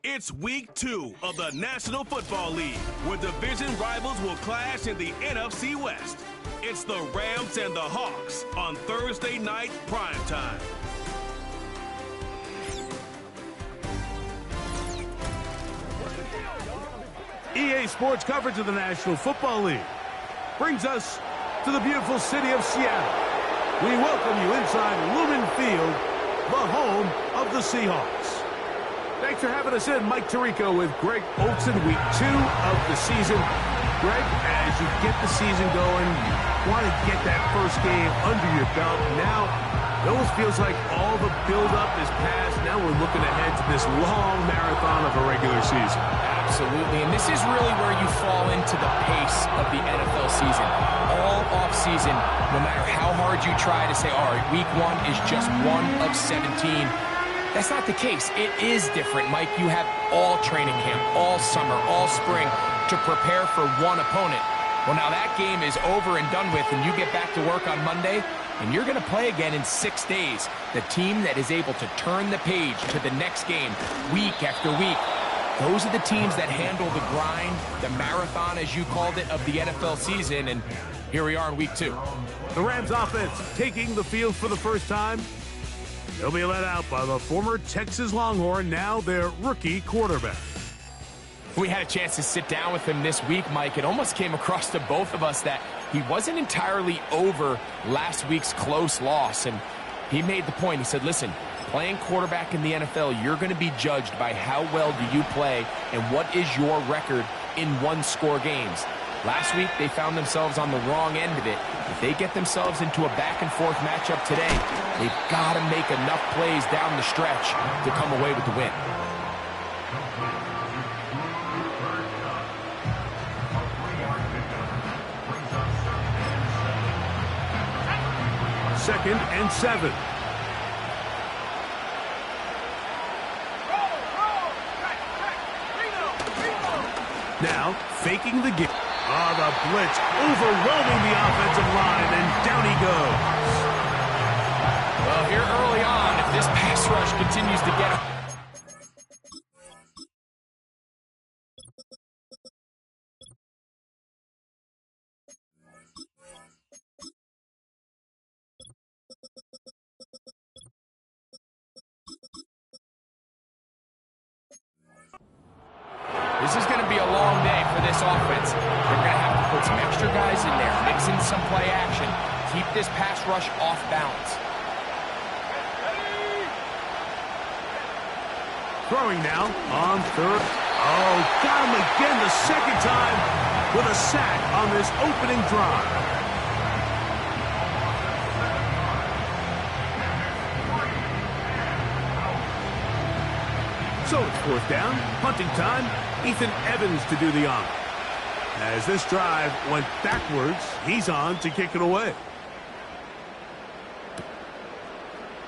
It's week 2 of the National Football League, where division rivals will clash in the NFC West. It's the Rams and the Hawks on Thursday night primetime. EA Sports coverage of the National Football League brings us to the beautiful city of Seattle. We welcome you inside Lumen Field, the home of the Seahawks. Thanks for having us in. Mike Tirico with Greg Olson, week 2 of the season. Greg, as you get the season going, you want to get that first game under your belt. Now, it almost feels like all the build-up is past. Now we're looking ahead to this long marathon of a regular season. Absolutely, and this is really where you fall into the pace of the NFL season. All off-season, no matter how hard you try to say, all right, week 1 is just 1 of 17. That's not the case. It is different, Mike. You have all training camp, all summer, all spring to prepare for one opponent. Well, now that game is over and done with, and you get back to work on Monday, and you're going to play again in 6 days. The team that is able to turn the page to the next game week after week, those are the teams that handle the grind, the marathon, as you called it, of the NFL season, and here we are in week 2. The Rams offense taking the field for the first time. They'll be led out by the former Texas Longhorn, now their rookie quarterback. We had a chance to sit down with him this week, Mike. It almost came across to both of us that he wasn't entirely over last week's close loss, and he made the point. He said, listen, playing quarterback in the NFL, you're going to be judged by how well do you play and what is your record in one-score games. Last week, they found themselves on the wrong end of it. If they get themselves into a back-and-forth matchup today, they've got to make enough plays down the stretch to come away with the win. Second and 7. Now, faking the game. Oh, the blitz overwhelming the offensive line, and down he goes. Well, here early on, if this pass rush continues to get him. This is going to be a long day for this offense. They're going to have to put some extra guys in there, mix in some play action, keep this pass rush off balance. Throwing now on third. Oh, got him again the second time with a sack on this opening drive. So it's fourth down, punting time. Ethan Evans to do the honor. As this drive went backwards, he's on to kick it away.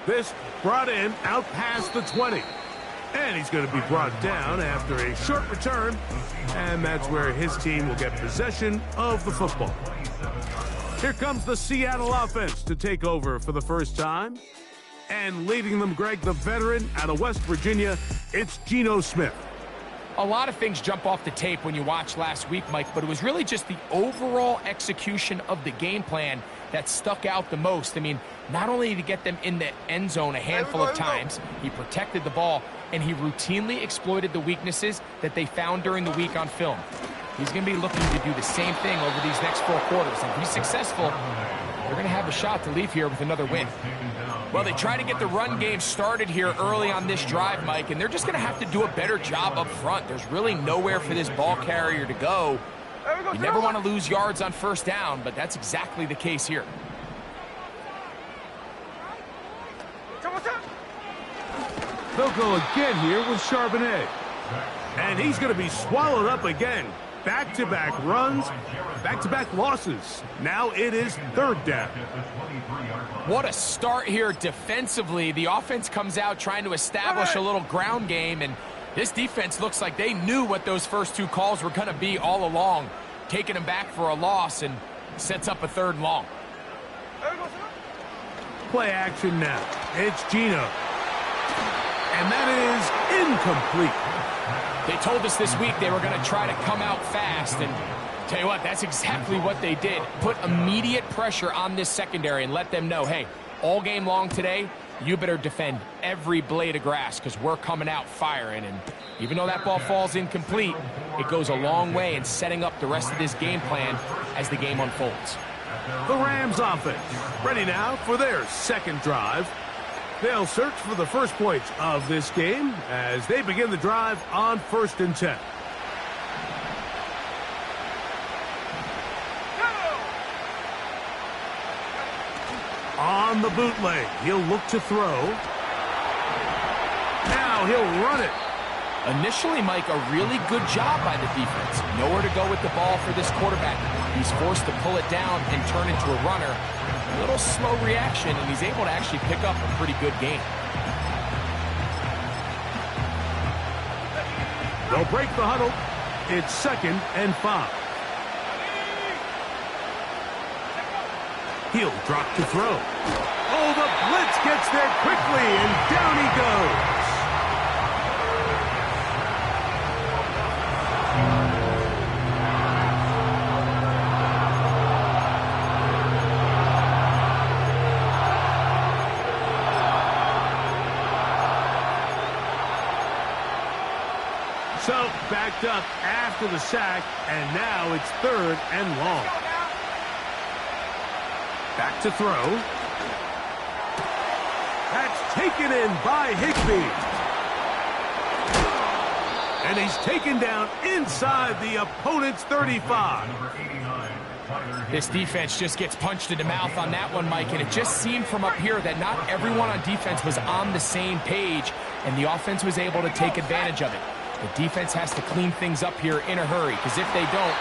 This brought in out past the 20. And he's going to be brought down after a short return. And that's where his team will get possession of the football. Here comes the Seattle offense to take over for the first time. And leading them, Greg, the veteran out of West Virginia, it's Geno Smith. A lot of things jump off the tape when you watch last week, Mike, but it was really just the overall execution of the game plan that stuck out the most. I mean, not only did he get them in the end zone a handful of times, he protected the ball, and he routinely exploited the weaknesses that they found during the week on film. He's going to be looking to do the same thing over these next 4 quarters. And if he's successful, they're going to have a shot to leave here with another win. Well, they try to get the run game started here early on this drive, Mike, and they're just going to have to do a better job up front. There's really nowhere for this ball carrier to go. You never want to lose yards on first down, but that's exactly the case here. They'll go again here with Charbonnet. And he's going to be swallowed up again. Back-to-back runs, back-to-back losses. Now it is third down. What a start here defensively. The offense comes out trying to establish a little ground game, and this defense looks like they knew what those first 2 calls were going to be all along, taking them back for a loss and sets up a 3rd and long. Play action now. It's Geno. And that is incomplete. They told us this week they were going to try to come out fast, and tell you what, that's exactly what they did. Put immediate pressure on this secondary and let them know, hey, all game long today, you better defend every blade of grass because we're coming out firing. And even though that ball falls incomplete, it goes a long way in setting up the rest of this game plan as the game unfolds. The Rams offense ready now for their second drive. They'll search for the first points of this game as they begin the drive on 1st and 10. On the bootleg, he'll look to throw. Now he'll run it. Initially, Mike, a really good job by the defense. Nowhere to go with the ball for this quarterback. He's forced to pull it down and turn into a runner. A little slow reaction, and he's able to actually pick up a pretty good game. They'll break the huddle. It's 2nd and 5. He'll drop to throw. Oh, the blitz gets there quickly, and down he goes. So, backed up after the sack, and now it's 3rd and long. Back to throw. That's taken in by Higbee. And he's taken down inside the opponent's 35. This defense just gets punched in the mouth on that one, Mike, and it just seemed from up here that not everyone on defense was on the same page, and the offense was able to take advantage of it. The defense has to clean things up here in a hurry, because if they don't,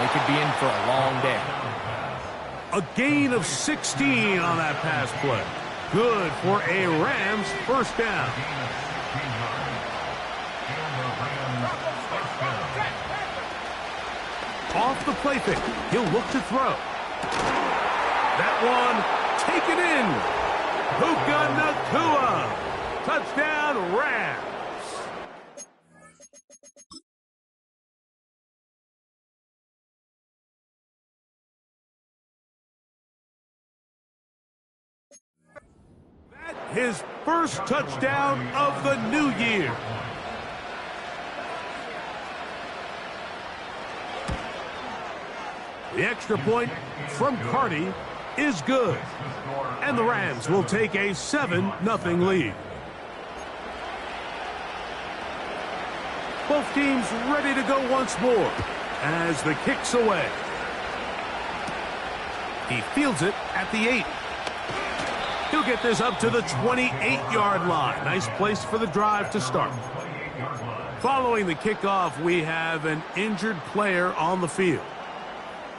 they could be in for a long day. A gain of 16 on that pass play. Good for a Rams first down. Off the play fake, he'll look to throw. That one taken in. Puka Nacua. Touchdown, Rams. His first touchdown of the new year. The extra point from Carty is good. And the Rams will take a 7-0 lead. Both teams ready to go once more as the kick's away. He fields it at the 8. He'll get this up to the 28-yard line. Nice place for the drive to start. Following the kickoff, we have an injured player on the field.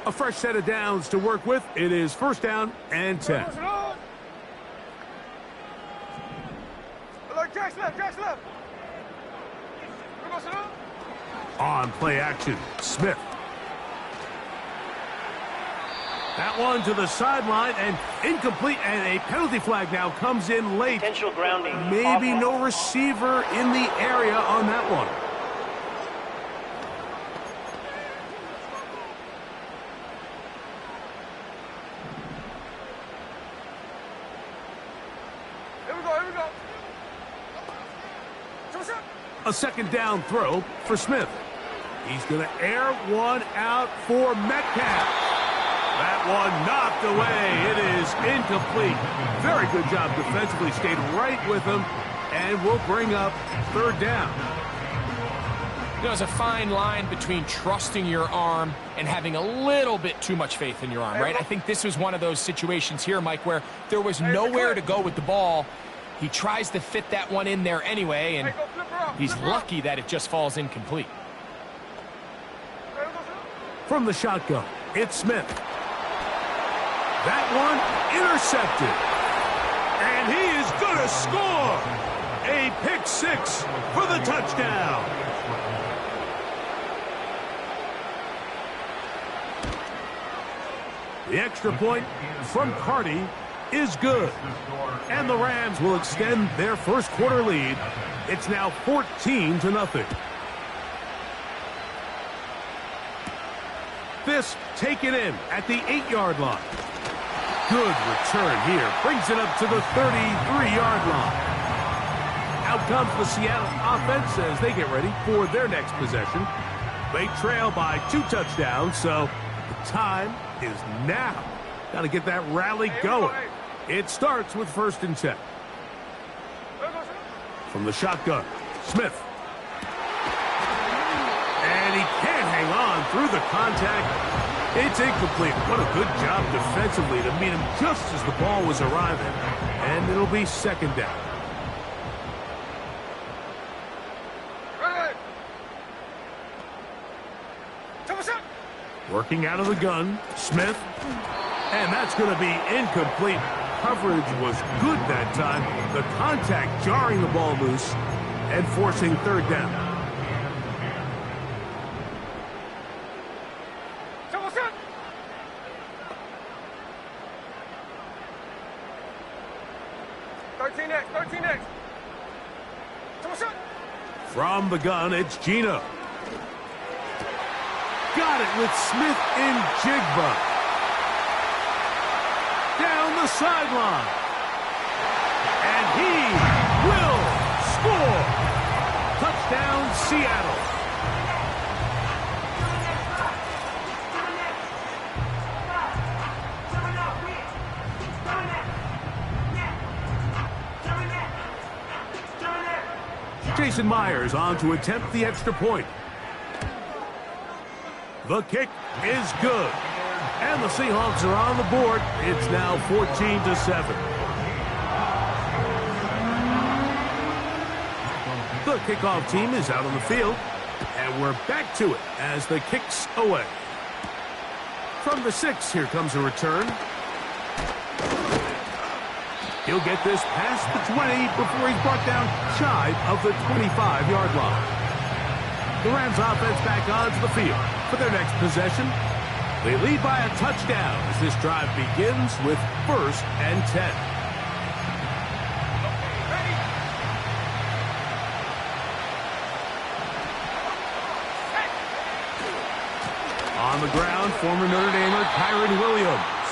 A fresh set of downs to work with. It is 1st down and 10. On play action, Smith. That one to the sideline and incomplete, and a penalty flag now comes in late. Potential grounding. Maybe no receiver in the area on that one. Here we go. A 2nd down throw for Smith. He's going to air one out for Metcalf. That one knocked away. It is incomplete. Very good job defensively. Stayed right with him and will bring up 3rd down. You know, there's a fine line between trusting your arm and having a little bit too much faith in your arm, right? I think this was one of those situations here, Mike, where there was nowhere to go with the ball. He tries to fit that one in there anyway, and he's lucky that it just falls incomplete. From the shotgun, it's Smith. That one intercepted. And he is going to score. A pick 6 for the touchdown. The extra point from Carty is good. And the Rams will extend their first quarter lead. It's now 14-0. This taken in at the 8-yard line. Good return here. Brings it up to the 33-yard line. Out comes the Seattle offense as they get ready for their next possession. They trail by 2 touchdowns, so the time is now. Got to get that rally going. It starts with 1st and 10. From the shotgun, Smith. And he can't hang on through the contact. It's incomplete. What a good job defensively to meet him just as the ball was arriving. And it'll be 2nd down. Working out of the gun, Smith. And that's going to be incomplete. Coverage was good that time. The contact jarring the ball loose and forcing 3rd down. From the gun, it's Gino. Got it with Smith in Jigba. Down the sideline. And he will score. Touchdown, Seattle. Jason Myers on to attempt the extra point. The kick is good. And the Seahawks are on the board. It's now 14-7. The kickoff team is out on the field. And we're back to it as the kick's away. From the 6, here comes a return. He'll get this past the 20 before he's brought down shy of the 25-yard line. The Rams offense back onto the field for their next possession. They lead by a touchdown as this drive begins with 1st and 10. On the ground, former Notre Damer Kyron Williams.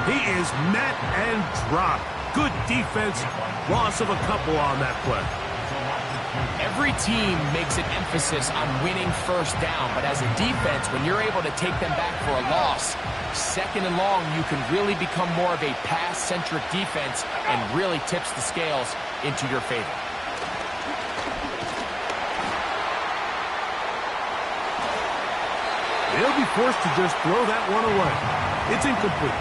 He is met and dropped. Good defense. Loss of a couple on that play. Every team makes an emphasis on winning 1st down, but as a defense, when you're able to take them back for a loss, 2nd and long, you can really become more of a pass-centric defense and really tips the scales into your favor. They'll be forced to just throw that one away. It's incomplete.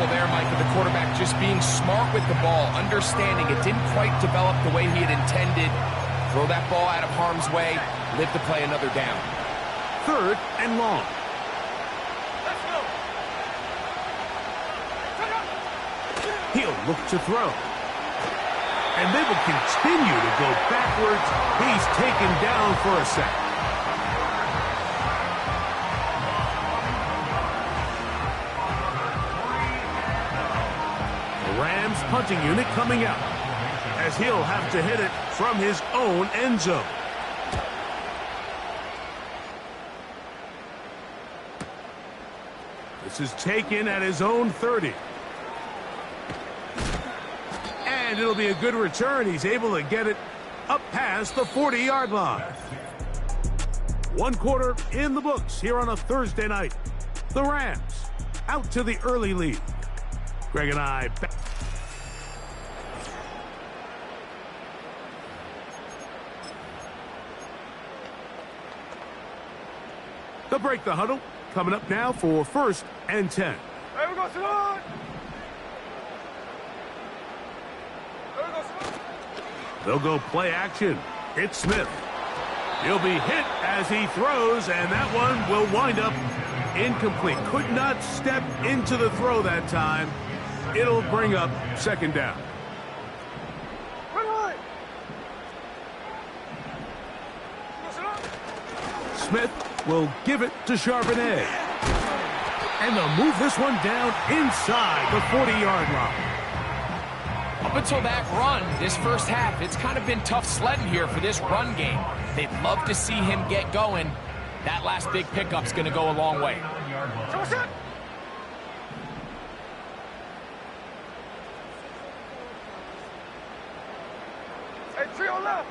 There, Mike, of the quarterback just being smart with the ball, understanding it didn't quite develop the way he had intended. Throw that ball out of harm's way, live to play another down. 3rd and long. He'll look to throw. And they will continue to go backwards. He's taken down for a sack. The Rams punting unit coming out as he'll have to hit it from his own end zone. This is taken at his own 30. And it'll be a good return. He's able to get it up past the 40-yard line. 1 quarter in the books here on a Thursday night. The Rams out to the early lead. Greg and I back. They'll break the huddle. Coming up now for 1st and 10. Hey, we go, Salon! They'll go play action. It's Smith. He'll be hit as he throws, and that one will wind up incomplete. Could not step into the throw that time. It'll bring up 2nd down. Smith will give it to Charbonnet. And they'll move this one down inside the 40-yard line. Up until that run, this first half, it's kind of been tough sledding here for this run game. They'd love to see him get going. That last big pickup's going to go a long way. Hey, trio left.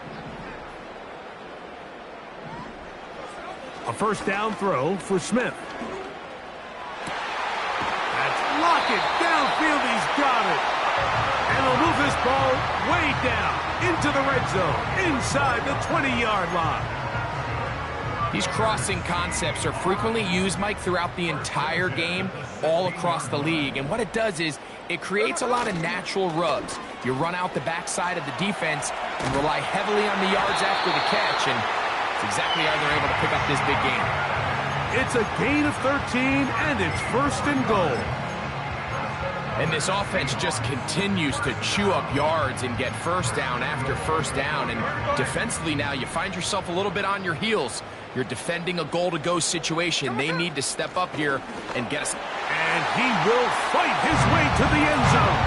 A first down throw for Smith. That's Lockett downfield. He's got it. And they'll move this ball way down into the red zone, inside the 20-yard line. These crossing concepts are frequently used, Mike, throughout the entire game, all across the league. And what it does is it creates a lot of natural rubs. You run out the backside of the defense and rely heavily on the yards after the catch, and it's exactly how they're able to pick up this big game. It's a gain of 13, and it's first and goal. And this offense just continues to chew up yards and get first down after first down. And defensively now, you find yourself a little bit on your heels. You're defending a goal-to-go situation. They need to step up here and get us. And he will fight his way to the end zone.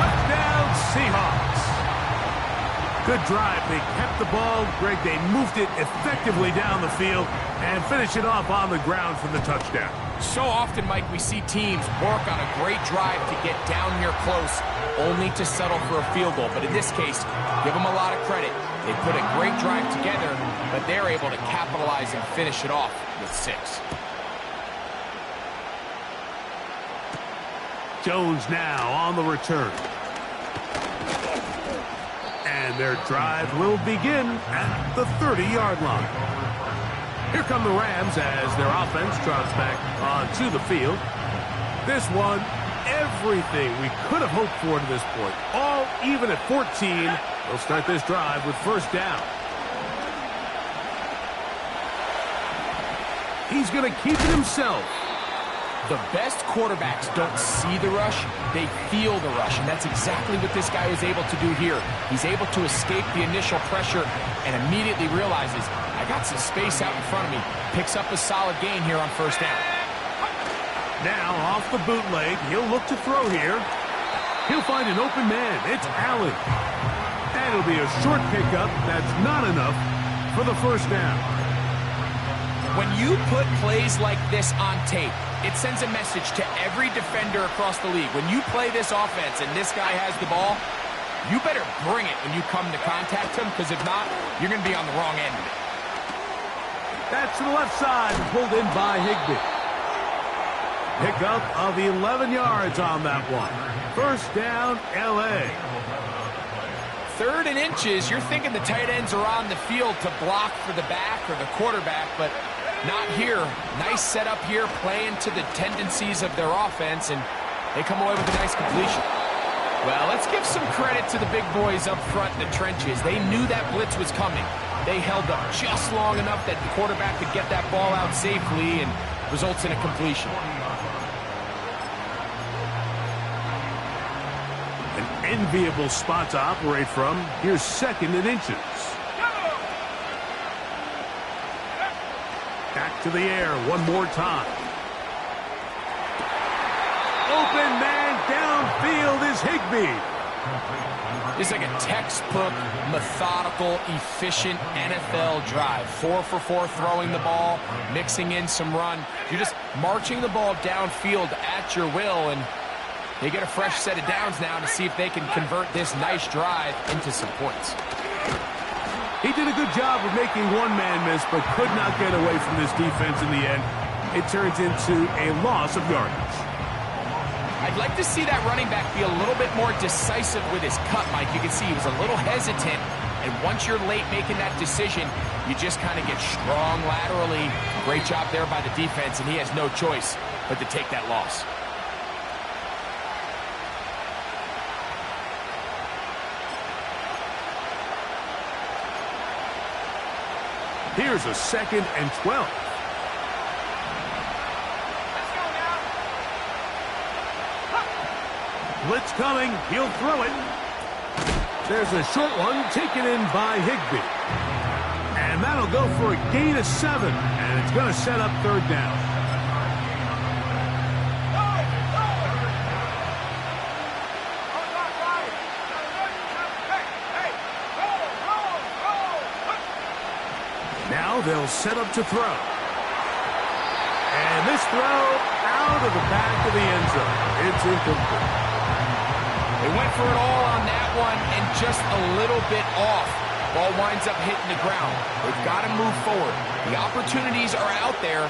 Touchdown, Seahawks. Good drive. They kept the ball. Greg, they moved it effectively down the field and finish it off on the ground for the touchdown. So often, Mike, we see teams work on a great drive to get down here close, only to settle for a field goal. But in this case, give them a lot of credit. They put a great drive together, but they're able to capitalize and finish it off with 6. Jones now on the return. And their drive will begin at the 30-yard line. Here come the Rams as their offense trots back onto the field. This one, everything we could have hoped for to this point. All even at 14. They'll start this drive with first down. He's going to keep it himself. The best quarterbacks don't see the rush, they feel the rush, and that's exactly what this guy was able to do here. He's able to escape the initial pressure and immediately realizes, I got some space out in front of me. Picks up a solid gain here on first down. Now off the bootleg, he'll look to throw here. He'll find an open man. It's Allen. And it'll be a short pickup. That's not enough for the first down. When you put plays like this on tape, it sends a message to every defender across the league. When you play this offense and this guy has the ball, you better bring it when you come to contact him, because if not, you're going to be on the wrong end of it. That's to the left side, pulled in by Higbee. Pickup of 11 yards on that one. First down, L.A. 3rd and inches, you're thinking the tight ends are on the field to block for the back or the quarterback, but not here. Nice setup here, playing to the tendencies of their offense, and they come away with a nice completion. Well, let's give some credit to the big boys up front in the trenches. They knew that blitz was coming. They held up just long enough that the quarterback could get that ball out safely, and results in a completion. An enviable spot to operate from. Here's 2nd and inches. Back to the air one more time. Open man downfield is Higbee. It's like a textbook, methodical, efficient NFL drive. 4 for 4 throwing the ball, mixing in some run. You're just marching the ball downfield at your will, and they get a fresh set of downs now to see if they can convert this nice drive into some points. He did a good job of making one man miss, but could not get away from this defense in the end. It turns into a loss of yardage. I'd like to see that running back be a little bit more decisive with his cut, Mike. You can see he was a little hesitant, and once you're late making that decision, you just kind of get strong laterally. Great job there by the defense, and he has no choice but to take that loss. Here's a 2nd and 12. Blitz coming. He'll throw it. There's a short one taken in by Higbee. And that'll go for a gain of 7. And it's going to set up 3rd down. Now they'll set up to throw. And this throw out of the back of the end zone. It's incomplete. They went for it all on that one and just a little bit off. Ball winds up hitting the ground. They've got to move forward. The opportunities are out there.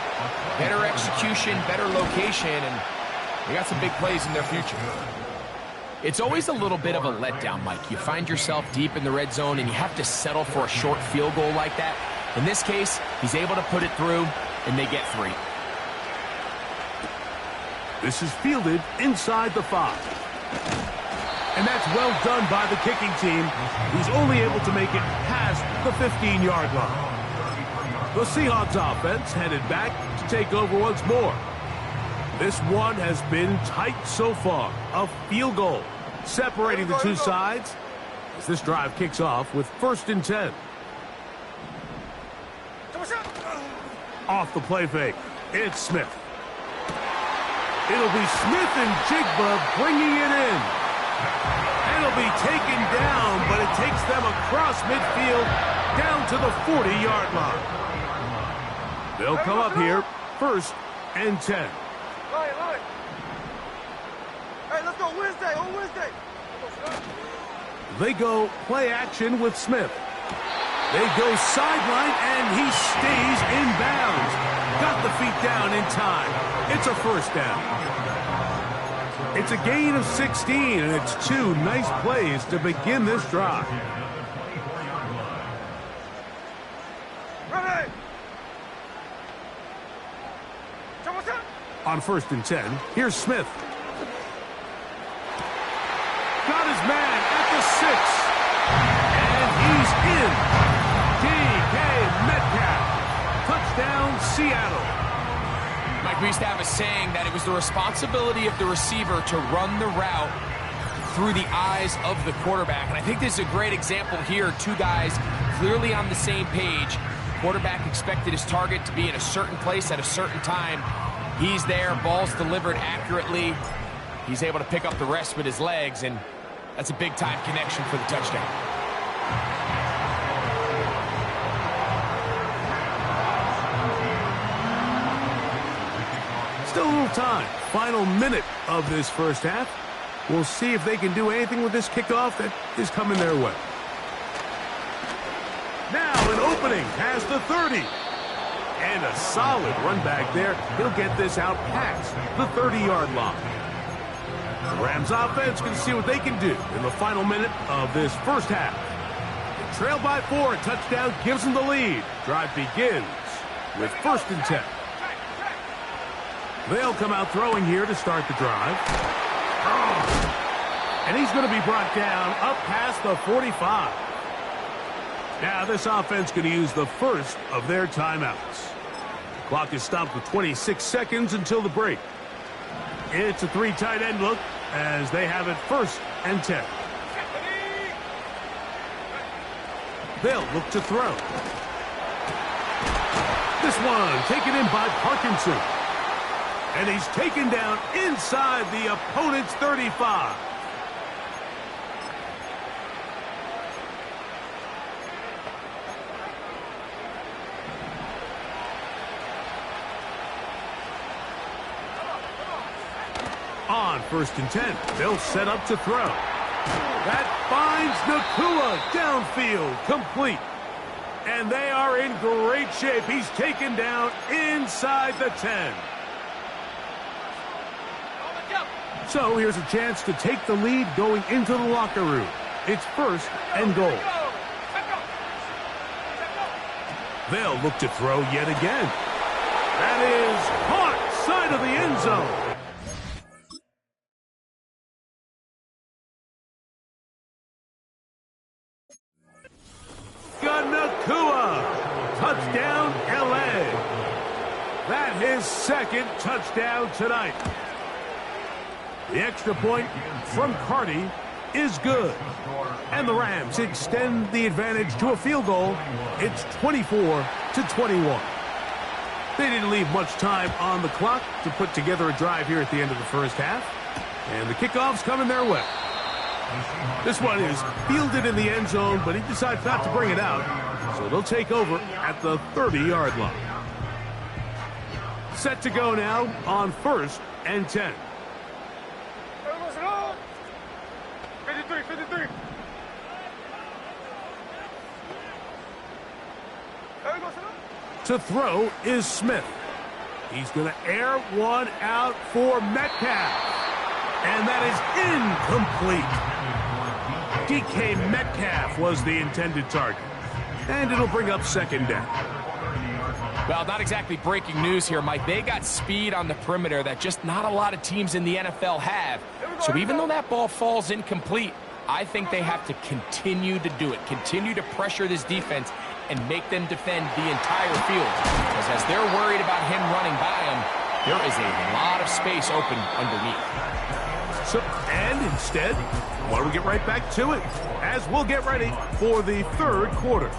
Better execution, better location, and they got some big plays in their future. It's always a little bit of a letdown, Mike. You find yourself deep in the red zone and you have to settle for a short field goal like that. In this case, he's able to put it through, and they get 3. This is fielded inside the 5. And that's well done by the kicking team, who's only able to make it past the 15-yard line. The Seahawks offense headed back to take over once more. This one has been tight so far. A field goal separating the two sides as this drive kicks off with 1st and 10. Off the play fake, it's Smith. It'll be Smith and Jigba bringing it in. It'll be taken down, but it takes them across midfield down to the 40-yard line. They'll come up here 1st and 10. Hey, let's go Wednesday, on Wednesday. They go play action with Smith. They go sideline, and he stays in bounds. Got the feet down in time. It's a 1st down. It's a gain of 16, and it's 2 nice plays to begin this drive. Ready. On 1st and 10, here's Smith. Got his man at the 6. And he's in. DK Metcalf. Touchdown, Seattle. Mike, we used to have a saying that it was the responsibility of the receiver to run the route through the eyes of the quarterback. And I think this is a great example here. 2 guys clearly on the same page. Quarterback expected his target to be in a certain place at a certain time. He's there, ball's delivered accurately. He's able to pick up the rest with his legs, and that's a big-time connection for the touchdown. Still a little time. Final minute of this first half. We'll see if they can do anything with this kickoff that is coming their way. Now an opening past the 30. And a solid run back there. He'll get this out past the 30-yard line. The Rams offense can see what they can do in the final minute of this first half. They trail by 4. A touchdown gives them the lead. Drive begins with 1st and 10. They'll come out throwing here to start the drive. And he's going to be brought down up past the 45. Now this offense going to use the first of their timeouts. The clock is stopped with 26 seconds until the break. It's a 3 tight end look as they have it 1st and 10. They'll look to throw. This one taken in by Parkinson. And he's taken down inside the opponent's 35. On 1st and 10, they'll set up to throw. That finds Nakua downfield, complete. And they are in great shape. He's taken down inside the 10. So here's a chance to take the lead going into the locker room. It's 1st and goal. They'll look to throw yet again. That is caught side of the end zone. Nakua, touchdown LA. That his 2nd touchdown tonight. The extra point from Carty is good. And the Rams extend the advantage to a field goal. It's 24-21. They didn't leave much time on the clock to put together a drive here at the end of the first half. And the kickoff's coming their way. This one is fielded in the end zone, but he decides not to bring it out. So they'll take over at the 30-yard line. Set to go now on 1st and 10. 53, 53. To throw is Smith. He's going to air one out for Metcalf. And that is incomplete. DK Metcalf was the intended target. And it'll bring up 2nd down. Well, not exactly breaking news here, Mike. They got speed on the perimeter that just not a lot of teams in the NFL have. So even though that ball falls incomplete, I think they have to continue to do it. Continue to pressure this defense and make them defend the entire field. Because as they're worried about him running by them, there is a lot of space open underneath. So, and instead, why don't we get right back to it as we'll get ready for the 3rd quarter.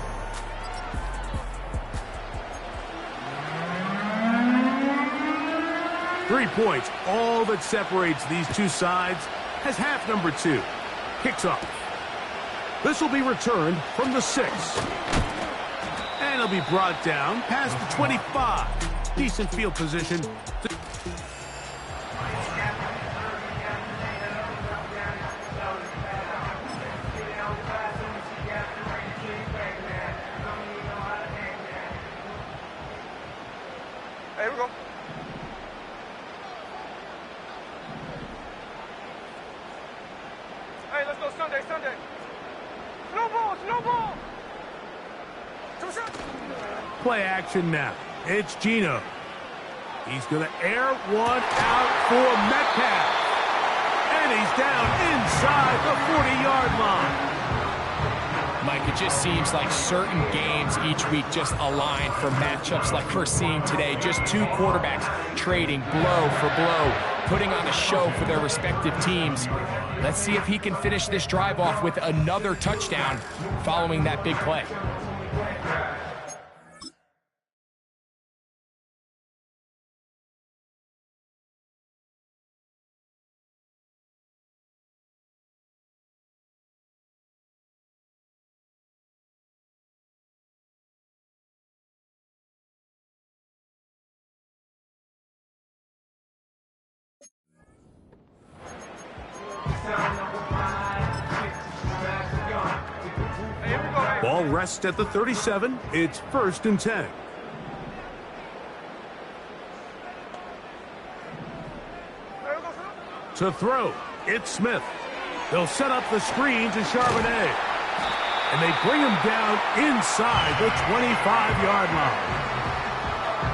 Three points, all that separates these two sides, as half number 2 kicks off. This will be returned from the 6. And it'll be brought down past the 25. Decent field position. Hey, here we go. Hey, let's go Sunday, Sunday. Slow ball, slow ball. Play action now. It's Geno. He's going to air one out for Metcalf. And he's down inside the 40-yard line. Mike, it just seems like certain games each week just align for matchups like we're seeing today. Just two quarterbacks trading blow for blow, putting on a show for their respective teams. Let's see if he can finish this drive off with another touchdown following that big play. Ball rests at the 37. It's 1st and 10. To throw, it's Smith. They'll set up the screen to Charbonnet. And they bring him down inside the 25-yard line.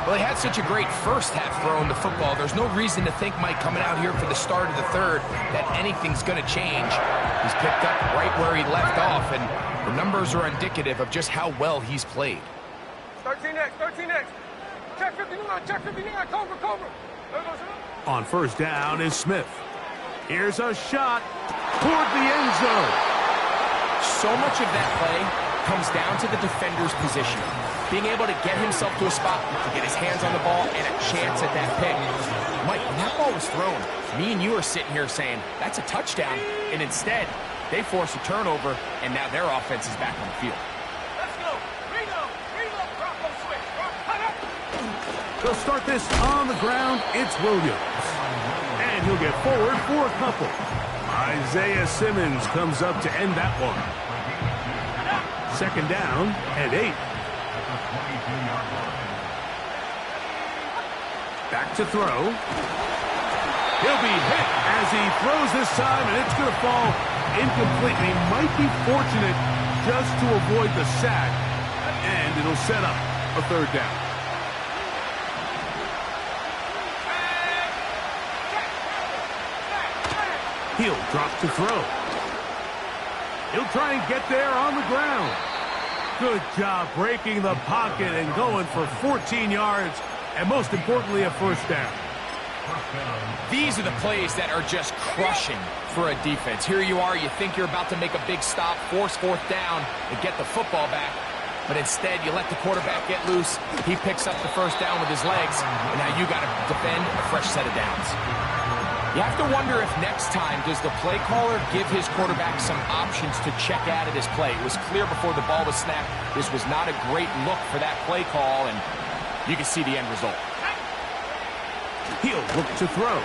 Well, he had such a great first half throwing the football. There's no reason to think, Mike, coming out here for the start of the 3rd, that anything's going to change. He's picked up right where he left off, and the numbers are indicative of just how well he's played. 13X, 13X. Check 59, check 59, cover. On 1st down is Smith. Here's a shot toward the end zone. So much of that play comes down to the defender's position. Being able to get himself to a spot to get his hands on the ball and a chance at that pick. Mike, when that ball was thrown, me and you are sitting here saying, that's a touchdown. And instead, they force a turnover, and now their offense is back on the field. Let's go. Reload. Bravo switch. They'll start this on the ground. It's Williams. And he'll get forward for a couple. Isaiah Simmons comes up to end that one. 2nd down and 8. Back to throw. He'll be hit as he throws this time, and it's going to fall incomplete. He might be fortunate just to avoid the sack, and it'll set up a 3rd down. He'll drop to throw. He'll try and get there on the ground. Good job breaking the pocket and going for 14 yards, and most importantly, a 1st down. These are the plays that are just crushing for a defense. Here you are, you think you're about to make a big stop, force 4th down, and get the football back. But instead, you let the quarterback get loose. He picks up the 1st down with his legs, and now you got to defend a fresh set of downs. You have to wonder if next time, does the play caller give his quarterback some options to check out of this play? It was clear before the ball was snapped, this was not a great look for that play call, and you can see the end result. He'll look to throw.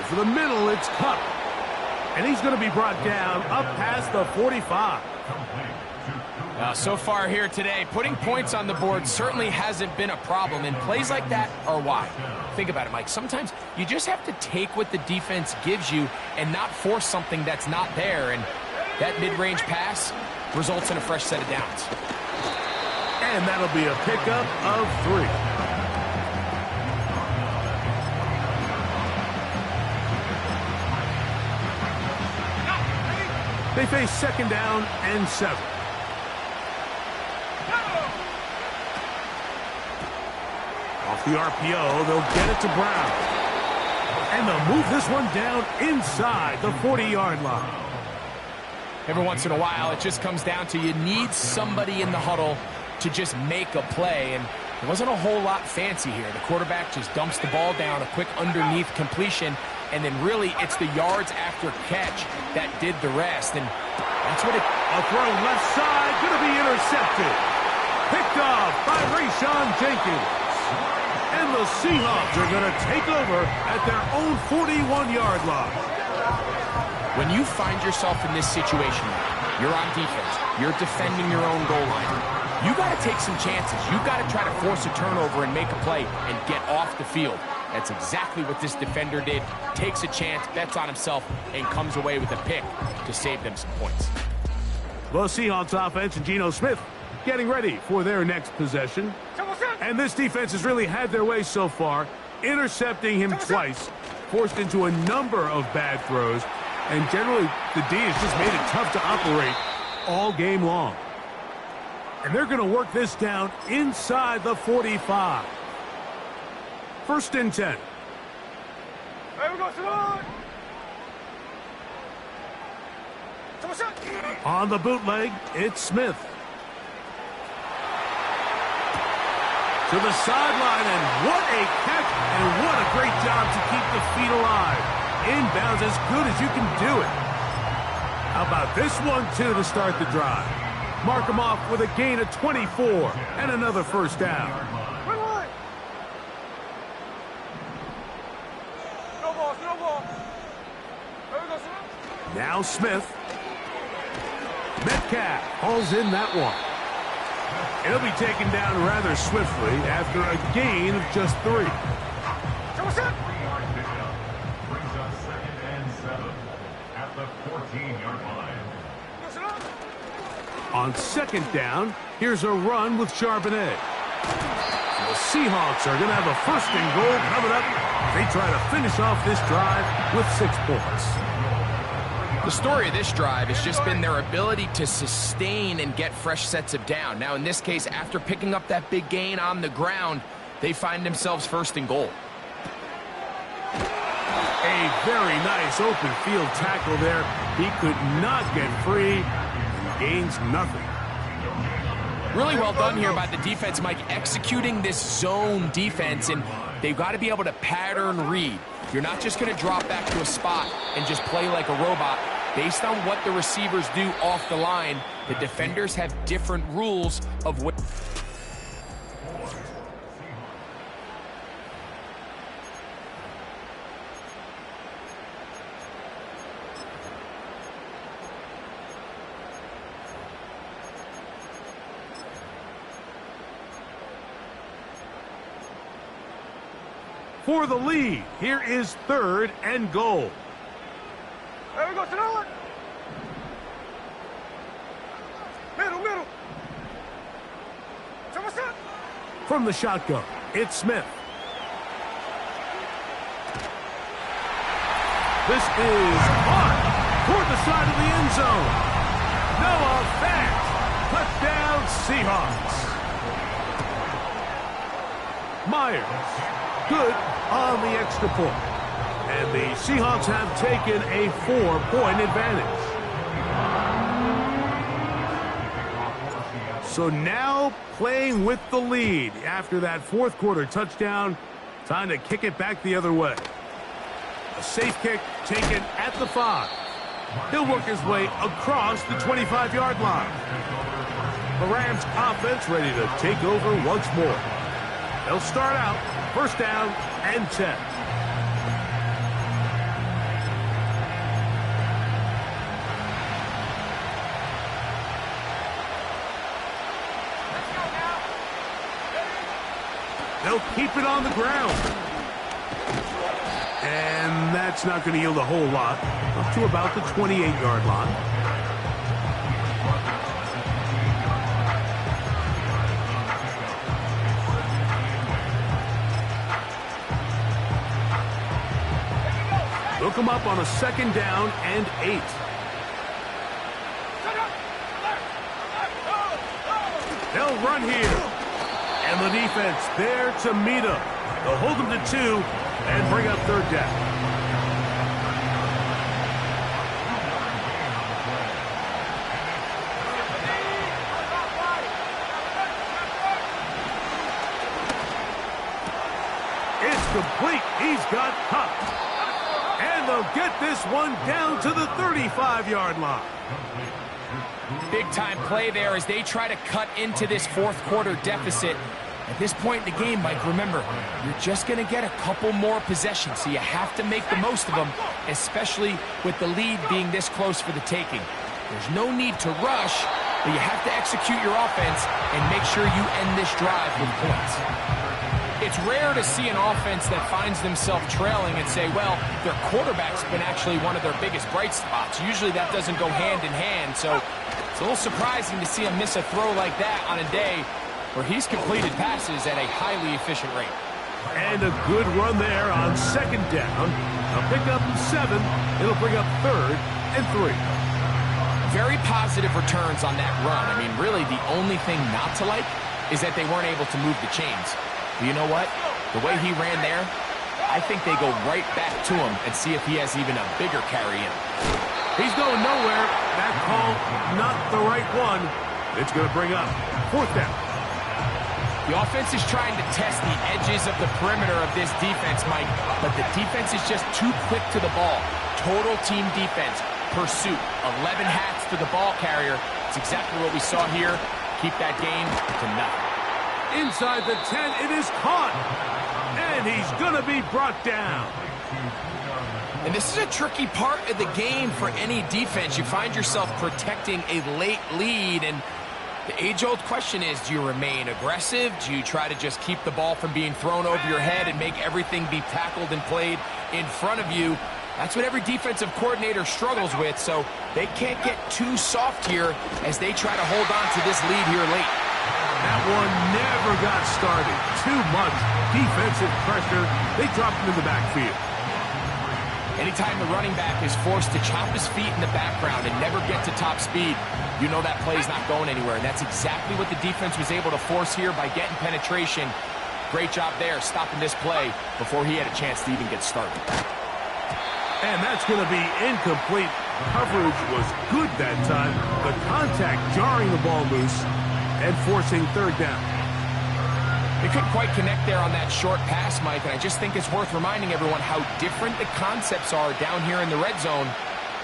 Over the middle, it's Cup. And he's going to be brought down up past the 45. So far here today, putting points on the board certainly hasn't been a problem, and plays like that are why. Think about it, Mike. Sometimes you just have to take what the defense gives you and not force something that's not there, and that mid-range pass results in a fresh set of downs. And that'll be a pickup of 3. They face second down and 7. Off the RPO, they'll get it to Brown. And they'll move this one down inside the 40-yard line. Every once in a while, it just comes down to you need somebody in the huddle to just make a play, and there wasn't a whole lot fancy here. The quarterback just dumps the ball down, a quick underneath completion, and then really it's the yards after catch that did the rest, and that's what it... A throw left side, going to be intercepted. Picked off by Rashawn Jenkins. And the Seahawks are going to take over at their own 41-yard line. When you find yourself in this situation, you're on defense, you're defending your own goal line, you got to take some chances. You got to try to force a turnover and make a play and get off the field. That's exactly what this defender did. Takes a chance, bets on himself, and comes away with a pick to save them some points. The Seahawks offense and Geno Smith getting ready for their next possession. And this defense has really had their way so far, intercepting him twice, forced into a number of bad throws, and generally the D has just made it tough to operate all game long. And they're going to work this down inside the 45. First and 10. Hey, we go, Salon. On the bootleg, it's Smith. To the sideline, and what a catch, and what a great job to keep the feet alive. Inbounds as good as you can do it. How about this one, too, to start the drive? Mark him off with a gain of 24 and another first down. Now Smith. Metcalf hauls in that one. He'll be taken down rather swiftly after a gain of just 3. Brings up 2nd and 7 at the 14-yard line. On second down, here's a run with Charbonnet. The Seahawks are going to have a first and goal coming up. They try to finish off this drive with 6 points. The story of this drive has just been their ability to sustain and get fresh sets of down. Now, in this case, after picking up that big gain on the ground, they find themselves first and goal. A very nice open field tackle there. He could not get free and gains nothing. Really well done here by the defense, Mike, executing this zone defense, and they've got to be able to pattern read. You're not just going to drop back to a spot and just play like a robot. Based on what the receivers do off the line, the defenders have different rules of what... For the lead, here is 3rd and goal. There we go, Salon. Middle. From the shotgun, it's Smith. This is on toward the side of the end zone. Noah Fant, touchdown Seahawks. Myers, good on the extra point. And the Seahawks have taken a 4-point advantage. So now playing with the lead after that 4th quarter touchdown. Time to kick it back the other way. A safe kick taken at the 5. He'll work his way across the 25-yard line. The Rams offense ready to take over once more. They'll start out first down and 10. They'll keep it on the ground. And that's not going to yield a whole lot. Up to about the 28-yard line. They'll come up on a second down and 8. They'll run here. And the defense there to meet him. They'll hold him to 2 and bring up third down. It's complete. He's got Huff. And they'll get this one down to the 35-yard line. Big-time play there as they try to cut into this fourth quarter deficit. At this point in the game, Mike, remember, you're just going to get a couple more possessions, so you have to make the most of them, especially with the lead being this close for the taking. There's no need to rush, but you have to execute your offense and make sure you end this drive with points. It's rare to see an offense that finds themselves trailing and say, well, their quarterback's been actually one of their biggest bright spots. Usually that doesn't go hand in hand, so it's a little surprising to see him miss a throw like that on a day where he's completed passes at a highly efficient rate. And a good run there on second down. A pickup 7. It'll bring up third and 3. Very positive returns on that run. I mean, really, the only thing not to like is that they weren't able to move the chains. But you know what? The way he ran there, I think they go right back to him and see if he has even a bigger carry in. He's going nowhere. That call, not the right one. It's going to bring up fourth down. The offense is trying to test the edges of the perimeter of this defense, Mike, but the defense is just too quick to the ball. Total team defense, pursuit, 11 hats to the ball carrier. It's exactly what we saw here. Keep that game to nothing. Inside the 10, it is caught. And he's going to be brought down. And this is a tricky part of the game for any defense. You find yourself protecting a late lead, and the age-old question is, do you remain aggressive? Do you try to just keep the ball from being thrown over your head and make everything be tackled and played in front of you? That's what every defensive coordinator struggles with, so they can't get too soft here as they try to hold on to this lead here late. That one never got started. Too much defensive pressure. They dropped him in the backfield. Anytime the running back is forced to chop his feet in the background and never get to top speed, you know that play's not going anywhere. And that's exactly what the defense was able to force here by getting penetration. Great job there, stopping this play before he had a chance to even get started. And that's going to be incomplete. Coverage was good that time. The contact jarring the ball loose and forcing third down. They couldn't quite connect there on that short pass, Mike, and I just think it's worth reminding everyone how different the concepts are down here in the red zone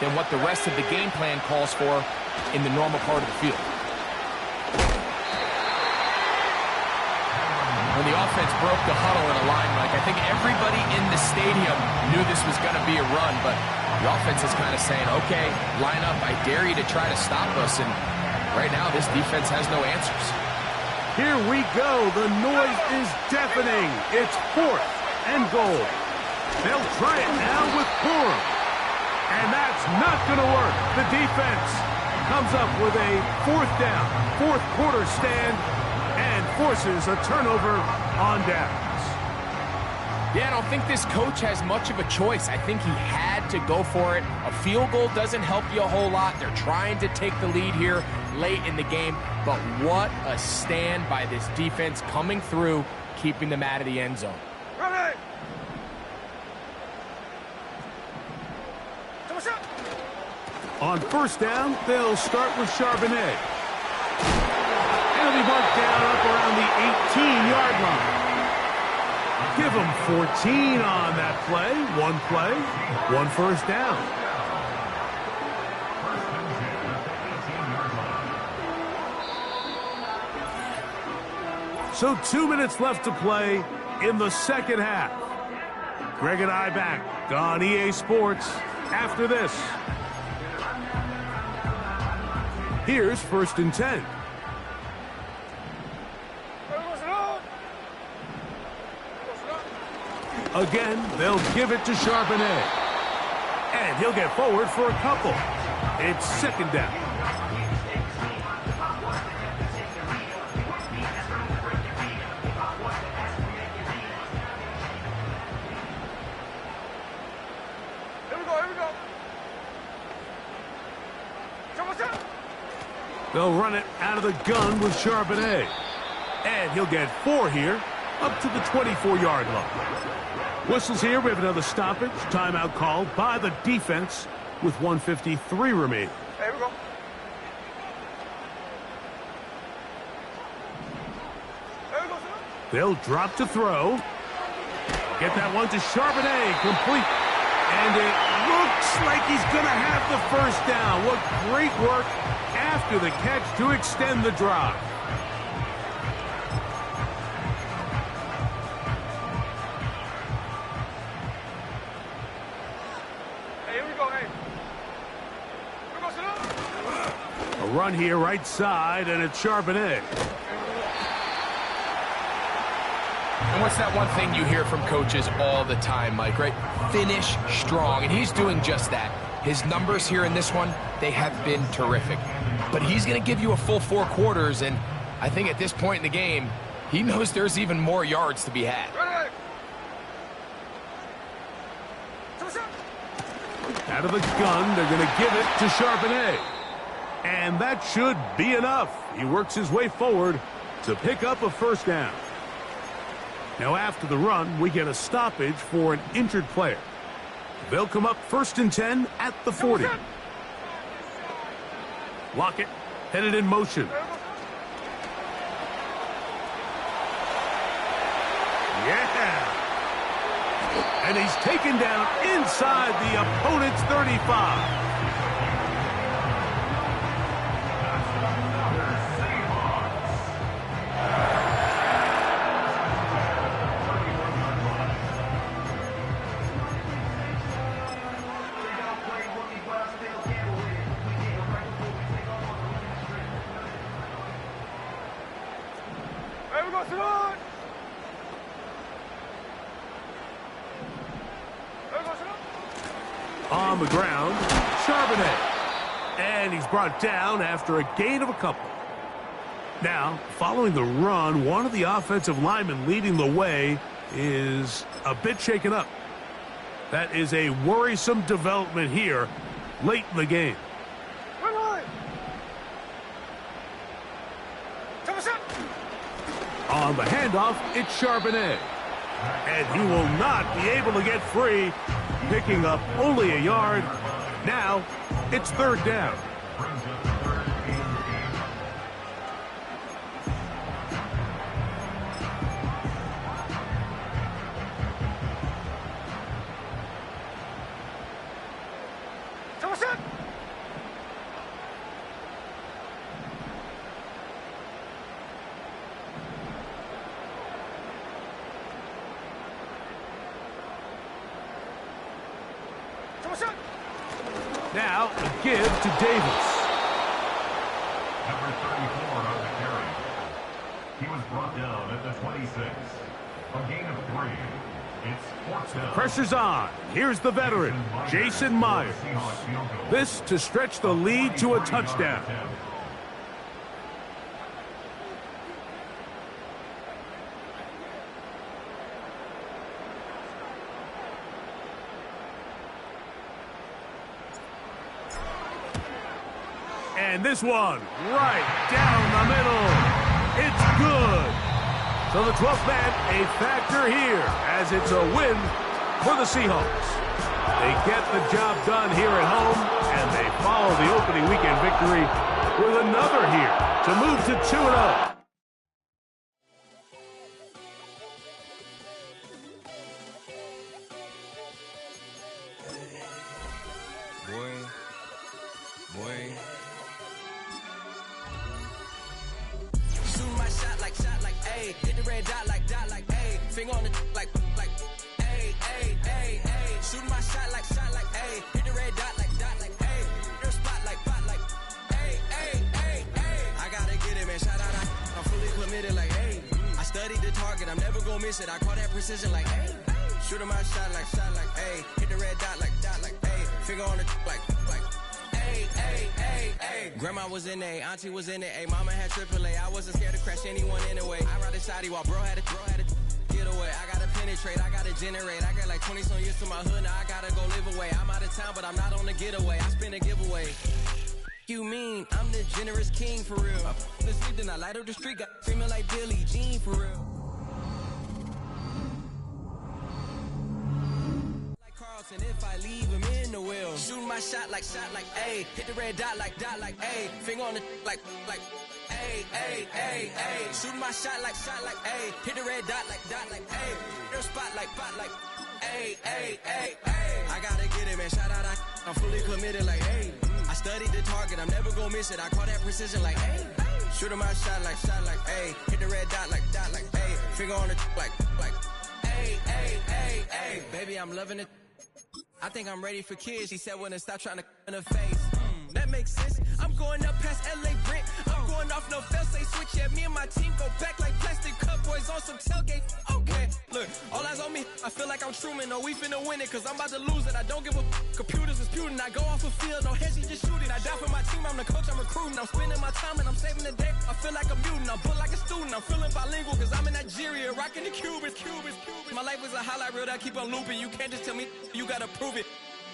than what the rest of the game plan calls for in the normal part of the field. When the offense broke the huddle in a line, Mike, I think everybody in the stadium knew this was going to be a run, but the offense is kind of saying, okay, line up, I dare you to try to stop us, and right now this defense has no answers. Here we go. The noise is deafening. It's fourth and goal. They'll try it now with Purim. And that's not going to work. The defense comes up with a fourth down, fourth quarter stand, and forces a turnover on downs. Yeah, I don't think this coach has much of a choice. I think he had to go for it. A field goal doesn't help you a whole lot. They're trying to take the lead here late in the game, but what a stand by this defense coming through, keeping them out of the end zone. Ready. On first down, they'll start with Charbonnet. And he'll be marked down up around the 18-yard line. Give him 14 on that play, one first down. So 2 minutes left to play in the second half. Greg and I back on EA Sports after this. Here's 1st and 10. Again, they'll give it to Charbonnet. And he'll get forward for a couple. It's 2nd down. They'll run it out of the gun with Charbonnet. And he'll get 4 here, up to the 24-yard line. Whistles here. We have another stoppage. Timeout called by the defense with 1:53 remaining. Here we go. They'll drop to throw. Get that one to Charbonnet. Complete. And it looks like he's going to have the first down. What great work after the catch to extend the drive. A run here right side, and it's Charbonnet. And what's that one thing you hear from coaches all the time, Mike, right? Finish strong, and he's doing just that. His numbers here in this one, they have been terrific. But he's going to give you a full 4 quarters, and I think at this point in the game, he knows there's even more yards to be had. Out of the gun, they're going to give it to Charbonnet. And that should be enough. He works his way forward to pick up a first down. Now after the run, we get a stoppage for an injured player. They'll come up 1st and 10 at the 40. Lockett headed in motion. Yeah! And he's taken down inside the opponent's 35. On the ground, Charbonnet. And he's brought down after a gain of a couple. Now, following the run, one of the offensive linemen leading the way is a bit shaken up. That is a worrisome development here late in the game. On the handoff, it's Charbonnet. And he will not be able to get free, picking up only a yard. Now, it's 3rd down. Now, a give to Davis. Number 34 on the carry. He was brought down at the 26. A gain of 3. It's 4th down. Pressure's on. Here's the veteran, Jason Myers. This to stretch the lead to a touchdown. And this one, right down the middle. It's good. So the 12th man, a factor here, as it's a win for the Seahawks. They get the job done here at home, and they follow the opening weekend victory with another here to move to 2-0. red dot like, ayy. Finger on the like, ayy, ayy, ayy, ayy. Shooting my shot like, ayy. Hit the red dot like, ayy. Your spot like, ayy, ayy, ayy, ayy. I gotta get it, man. Shout out, I'm fully committed like, ayy. I studied the target, I'm never gonna miss it. I call that precision like, ayy. Shooting my shot like, ayy. Hit the red dot like, ayy. Finger on the like, ayy, ayy, ayy, ayy. Grandma was in A, auntie was in it, ayy. Mama had AAA, I wasn't scared to crash anyone anyway. I ride a shotty while bro had a get away. I gotta penetrate, I gotta generate. I got like 20 some years to my hood, now I gotta go live away. I'm out of town, but I'm not on the getaway. I spin a giveaway. You mean I'm the generous king for real? I the sleep, then I light up the street, got screaming like Billie Jean for real. Like Carlson, if I leave him in the wheel, shooting my shot like, ayy. Hit the red dot like, ayy. Finger on the like, ayy, ayy, ayy, ayy. Shooting my shot like, ayy. Hit the red dot like, ayy. Your spot like, ayy, ayy, ayy, ayy. I gotta get it, man. Shout out, I'm fully committed like, ayy. I studied the target, I'm never gonna miss it. I call that precision like, ayy. Shooting my shot like, ayy. Hit the red dot like, ayy. Finger on the like, ayy, ayy, ayy, ayy. Baby, I'm loving it. I think I'm ready for kids. She said when to stop trying to in her face. That makes sense. I'm going up past LA Brent. I'm going off no fail, say switch. Yeah, me and my team go back like plastic cup boys on some tailgate. Okay, look, all eyes on me. I feel like I'm Truman. No, we finna win it, cause I'm about to lose it. I don't give a computers is putin'. I go off a field, no heads, just shoot it. I die for my team, I'm the coach, I'm recruiting. I'm spending my time and I'm saving the day. I feel like a mutant, I'm built like a student. I'm feeling bilingual, cause I'm in Nigeria, rocking the Cubans. My life is a highlight reel that I keep on looping. You can't just tell me, you gotta prove it.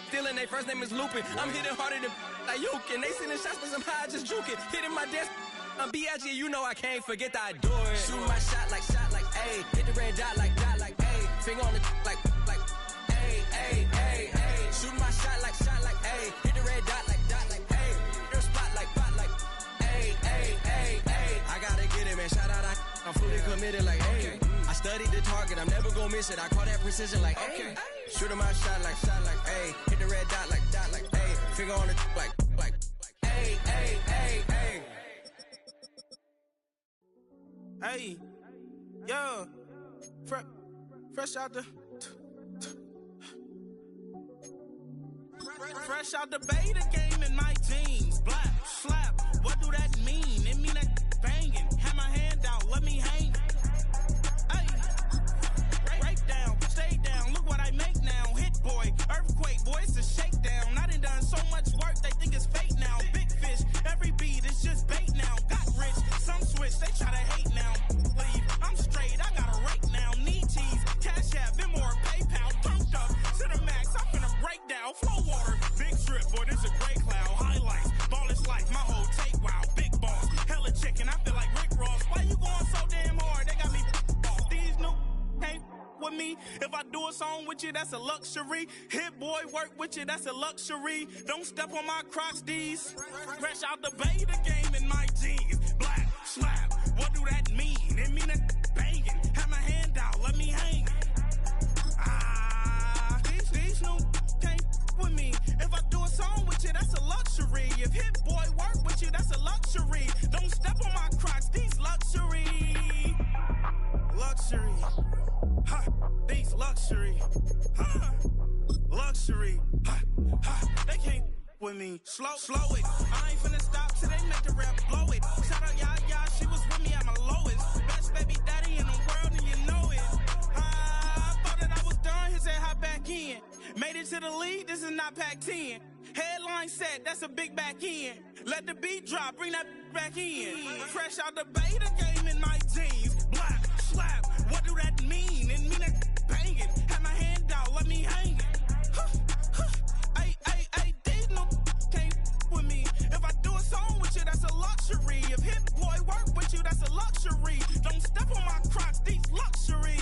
Stealing, they first name is Lupin. I'm hitting harder than like Yukin. They sending shots, but somehow I just juke it. Hitting my desk, I'm B.I.G. You know I can't forget that I do it. Shooting my shot like, ayy. Hit the red dot like, ayy. Finger on the like, ayy, ayy, ayy, ayy. Shooting my shot like, ayy. Hit the red dot like, ayy. Your spot like, ayy, ayy, ayy, ayy. I gotta get it, man. Shout out, I'm fully committed like, ayy. I studied the target, I'm never gonna miss it. I call that precision like, ayy. Shooting my shot like, ayy. Hit the red dot like, ayy. Finger on the like, ayy, ayy, ayy, ayy. Hey, yo, fresh out the beta game in my jeans. Black, slap, what do that mean? It mean that banging. Have my hand out, let me hang. Hey, break down, stay down, look what I make now. Hit boy, earthquake, boy, it's a shakedown. I done so much work, they think it's fake now. Big fish, every beat is just bait now. Got rich, some switch, they try to hate now. Leave, I'm straight, I got a rake now. Need tease, cash app, Venmo, PayPal. Turned up to the max, I'm finna break down. Flow water, big trip, boy, this a gray cloud. Highlights, ball is life, my whole take, wow. Big boss, hella chicken, I feel like Rick Ross. Why you going so damn hard? They got me off. These new can't with me. If I do a song with you, that's a luxury. Hit boy, work with you, that's a luxury. Don't step on my Crocs, these. Fresh out the beta game in my jeans. Black, slap, what do that mean? It mean that banging. Have my hand out, let me hang. These new can't with me. If I do a song with you, that's a luxury. If hit boy, work with you, that's a luxury. Don't step on my Crocs, these luxury. Luxury. Ha, these luxury. Ha, luxury. Ha, ha, they can't with me. Slow it. I ain't finna stop till they make the rap blow it. Shout out Ya, she was with me at my lowest. Best baby daddy in the world and you know it. I thought that I was done, he said hop back in. Made it to the league, this is not Pac-10. Headline set, that's a big back end. Let the beat drop, bring that back in. Fresh out the beta game in my jeans. Black, slap, what do that mean? It mean that banging. Have my hand out, let me hang it. Ay, these no can't with me. If I do a song with you, that's a luxury. If hit boy work with you, that's a luxury. Don't step on my Crocs, these luxury.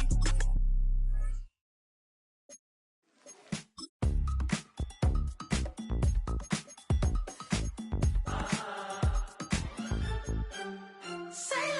Say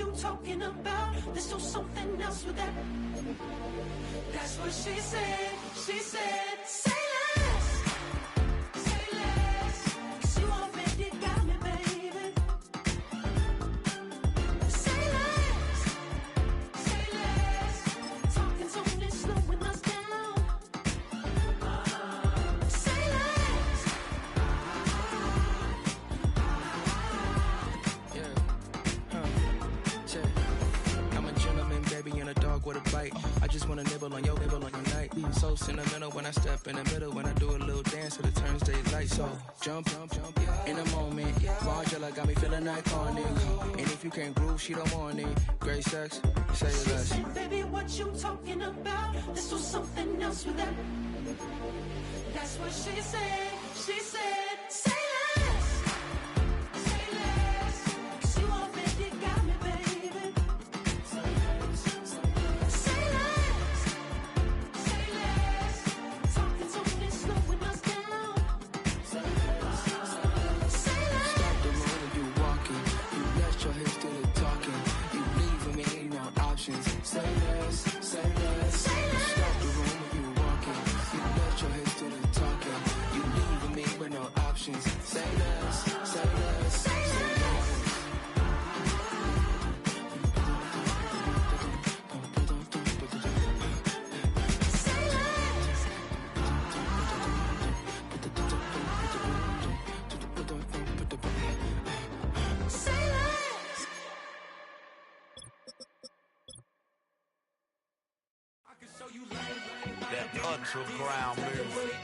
you talking about. There's still something else with that. That's what she said. She said, say less. Say less. 'Cause you already got me, baby. Say less. Say less. Talking's only slowing us down. Say less. I'm a gentleman, baby, and a dog with a bite. I just wanna nibble on your night. So sentimental when I step in the middle. When I do a little dance, so it turns daylight. So jump in the moment. Margella got me feeling iconic. And if you can't groove, she don't want it. Great sex, say She less. said, baby, what you talking about? There's still something else with that. That's what she said. She said, say less. Say less. 'Cause you already got me, baby. Say less. Say less. Say less. Talking's only slowing us down. Say less. Say less. Stop the room when you walking. You let your hips do the talking. You leaving me no options. Say less, say less. Say less. Stop the room when you walking. You let your hips do the talking. You leaving me with no options. Say less, say less, say less. Say less. Say less. That underground music,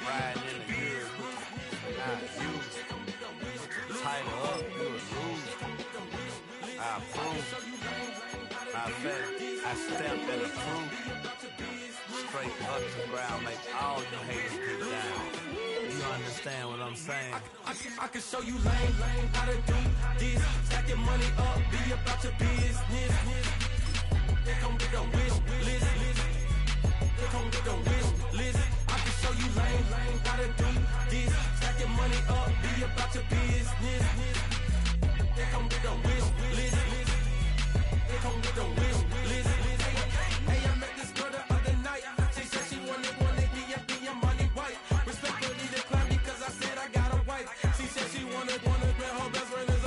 riding in the years, not used. Tighten up, you would lose. I approve. Matter of fact, I stepped in the fruit. Straight underground, make all you haters get down. You understand what I'm saying? I can show you lame, how to do this. Stack your money up, be about your business. They come with a wish list. They come with a wish list. I can show you lame, how to do this. Stack your money up, be about your business. They come with a wish list. They come with a wish list. Hey, I met this girl the other night. She said she wanted be a money white. Respectfully declined because I said I got a wife. She said she wanted man, her best friend is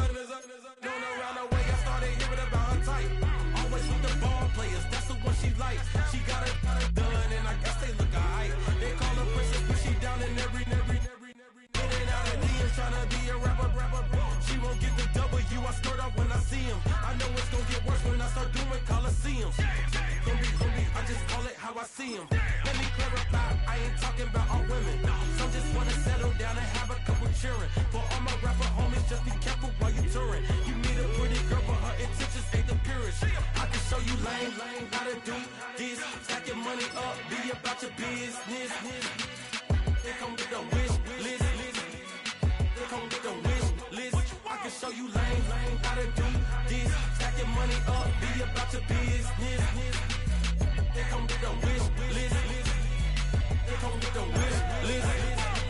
known around the way. I started hearing about her type. Always with the ball players, that's the one she likes. She got it done, and I guess they look alright. They call her princess, but she down in every. In and out of DMs, tryna be a rapper. She won't get the W, I skirt off when I see him. I know it's gonna get worse when I start doing Coliseums. Gonna be, I just call it how I see him. Let me clarify, I ain't talking about all women. Some just wanna settle down and have a couple cheering. For all my rapper homies, just be careful while you touring. You meet a pretty girl, but her intentions ain't the purest. I can show you lame, how to do this. Stack your money up, be about your business. They come with a wish list. They come with a wish list. I can show you lame, how to do this. Stack your money up, be about your business. They come with a wish list. They come with a wish list.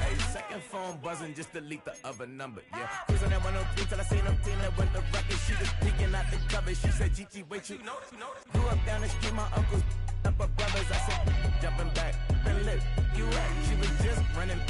Hey, second phone buzzing, just delete the other number, yeah. Cruising at 103 till I seen them feeling with the record. She was peeking out the cover. She said, GG, wait, you grew up down the street, my uncles up her brothers. I said, jumping back, and look, you at. She was just running,